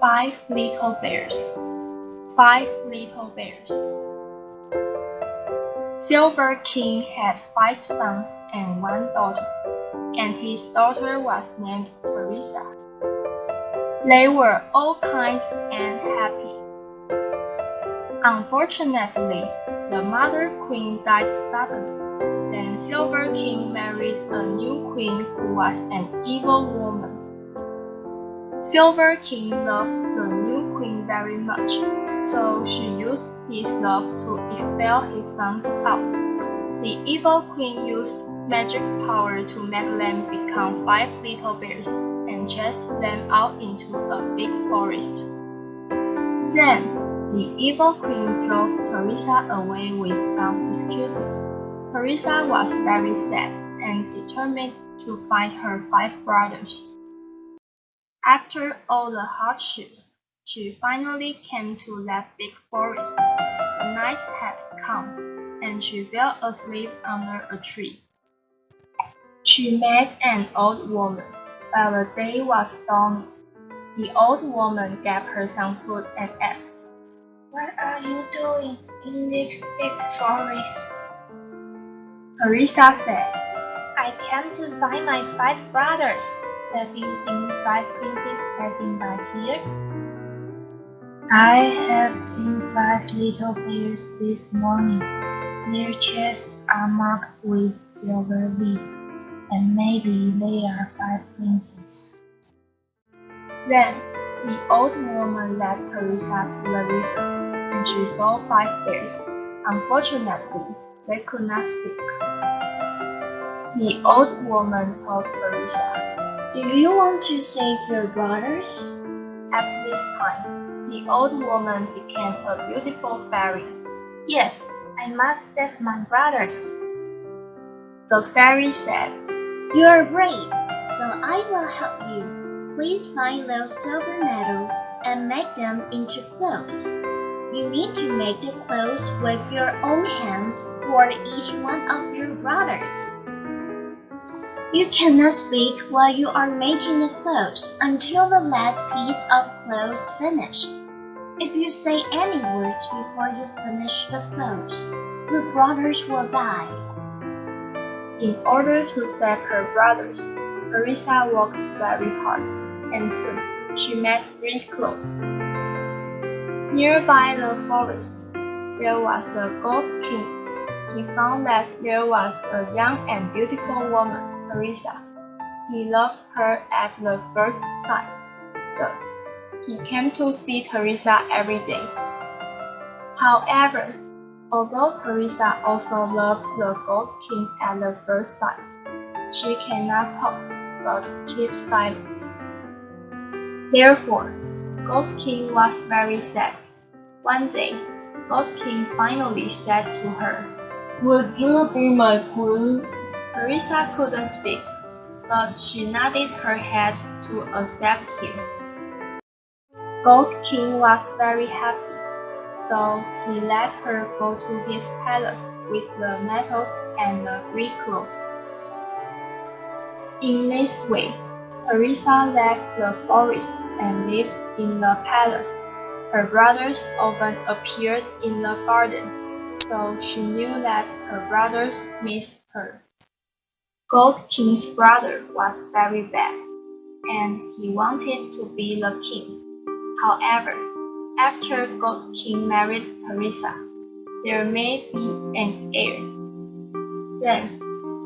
Five little bears. 5 little bears. Silver King had 5 sons and 1 daughter, and his daughter was named Teresa. They were all kind and happy. Unfortunately, the mother queen died suddenly. Then Silver King married a new queen who was an evil woman. Silver King loved the new queen very much, so she used his love to expel his sons out. The evil queen used magic power to make them become 5 little bears and chased them out into a big forest. Then, the evil queen drove Teresa away with some excuses. Teresa was very sad and determined to find her 5 brothers. After all the hardships, she finally came to that big forest. The night had come, and she fell asleep under a tree. She met an old woman, while the day was stormy. The old woman gave her some food and asked, "What are you doing in this big forest?" Teresa said, "I came to find my 5 brothers. Have you seen 5 princes passing by here?" "I have seen 5 little bears this morning. Their chests are marked with silver leaf, and maybe they are 5 princes." Then the old woman led Teresa to the river, and she saw 5 bears. Unfortunately, they could not speak. The old woman told Teresa, "Do you want to save your brothers?" At this time, the old woman became a beautiful fairy. "Yes, I must save my brothers." The fairy said, "You are brave, so I will help you. Please find those silver needles and make them into clothes. You need to make the clothes with your own hands for each one of your brothers. You cannot speak while you are making the clothes until the last piece of clothes finished. If you say any words before you finish the clothes, your brothers will die." In order to save her brothers, Teresa worked very hard, and soon she made 3 clothes. Nearby the forest, there was a gold king. He found that there was a young and beautiful woman, Teresa. He loved her at the first sight. Thus, he came to see Teresa every day. However, although Teresa also loved the Gold King at the first sight, she cannot talk but keep silent. Therefore, Gold King was very sad. One day, Gold King finally said to her, "Would you be my queen?" Teresa couldn't speak, but she nodded her head to accept him. Gold King was very happy, so he let her go to his palace with the nettles and the 3 clothes. In this way, Teresa left the forest and lived in the palace. Her brothers often appeared in the garden, so she knew that her brothers missed her. Gold King's brother was very bad, and he wanted to be the king. However, after Gold King married Teresa, there may be an heir. Then,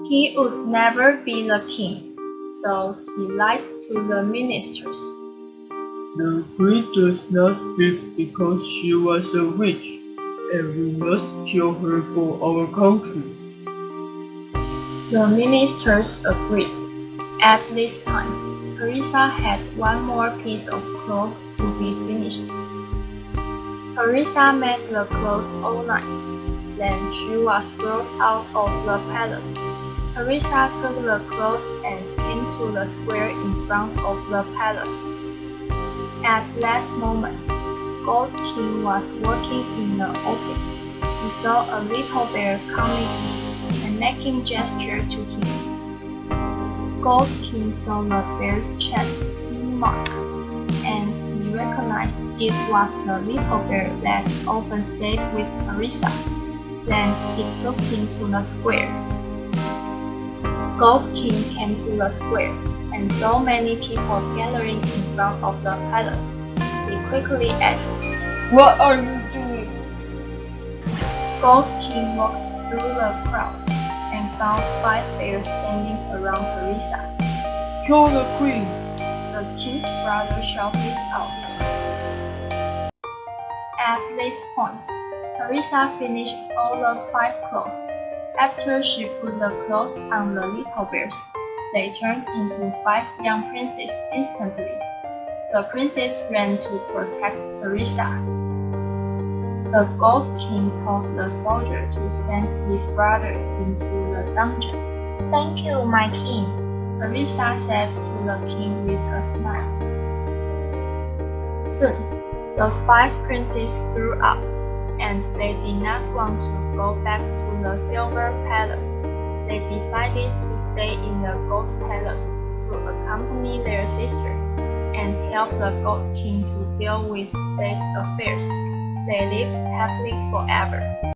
he would never be the king, so he lied to the ministers. The queen does not speak because she was a witch, and we must kill her for our country. The ministers agreed. At this time, Teresa had 1 more piece of clothes to be finished. Teresa made the clothes all night. Then she was brought out of the palace. Teresa took the clothes and came to the square in front of the palace. At that moment, Gold King was working in the office. He saw a little bear coming and making gesture to him. Gold King saw the bear's chest being marked, and he recognized It was the little bear that often stayed with Teresa. Then he took him to the square. Gold King came to the square, and saw many people gathering in front of the palace. He quickly asked, What are you doing? Gold King walked through the crowd and found 5 bears standing around Teresa. Kill the queen. The king's brother shouted out. At this point, Teresa finished all the 5 clothes. After she put the clothes on the little bears, they turned into 5 young princes instantly. The princes ran to protect Teresa. The Gold King told the soldier to send his brother into the dungeon. Thank you, my king. Teresa said to the king with a smile. Soon, the 5 princes grew up, and they did not want to go back to the Silver Palace. They decided to stay in the Gold Palace to accompany their sister and help the Gold King to deal with state affairs. They lived happily forever.